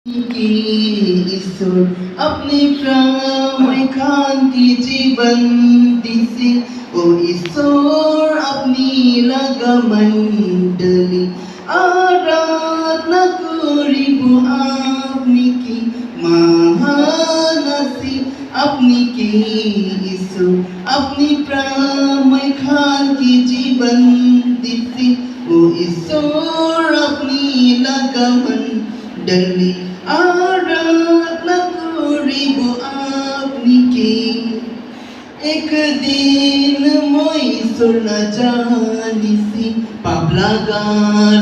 की ईश्वर अपने प्राण खांति जीवन दिसे ओ ईश्वर अपनी लगमंडली आराधना करिब আপনি কি মহান আছি আপনি কি ईश्वर अपनी प्राण खांति जीवन दिसे ओ ईश्वर अपनी लगमंडली आराधना करिब আপনি কি একদিন মই সোনা জানিছি পাবলাগা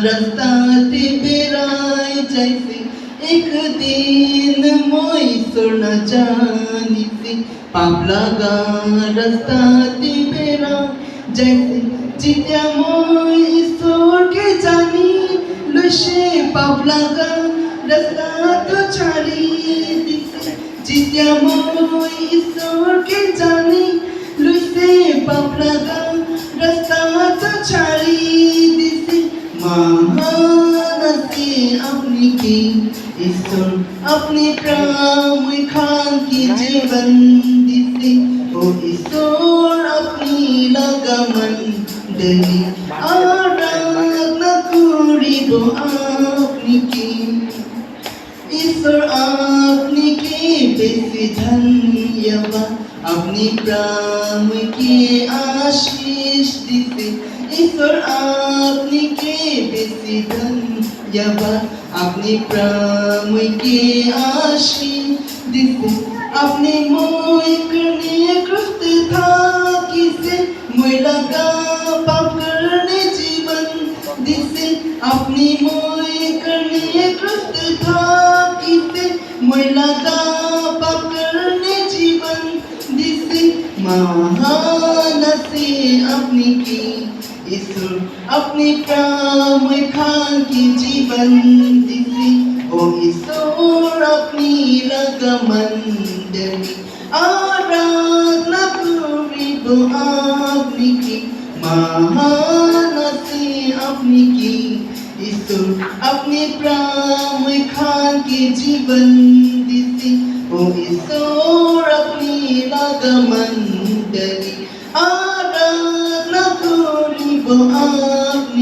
রাস্তাতে বেড়াই যাইছি একদিন মই সোনা জানিছি পাবলাগা রাস্তাতে বেড়াই যাইছি যেতিয়া মই ঈশ্বরকে জানি লইছে পাবলাগা রাস্তাটো ছাড়ি দিছে যেতিয়া মই ঈশ্বরকে জানি লইছে পাবলাগা রাস্তাটো ছাড়ি দিছে মহান আছি আপনি কি ঈশ্বর আপনি প্রাণ খানকে জীবন দিছে ও ঈশ্বর আপনি লগমন্ডলী আরাধনা করিব আপনি কি ईश्वर आपने के बेसी धन्यवाद अपनी प्राण के आशीष दिसे ईश्वर आपने के बेसी धन्यवाद अपनी प्राण के आशीष दिसे अपने मोय करने कृत था किसे मोय लगा पाप करने जीवन दिसे अपनी मोय करने कृत था মই লাগা পাপ করনে জীবন দিছে মহান আছি আপনি কি ঈশ্বর আপনি প্রাণ খানকে জীবন দিছে ও ঈশ্বর আপনি লগমন্ডলী আরাধনা করিব আপনি কি মহান আছি আপনি কি ঈশ্বর আপনি প্রাণ খানকে জীবন দিছে ও ঈশ্বর আপনি লগমন্ডলী আরাধনা করিব আপনি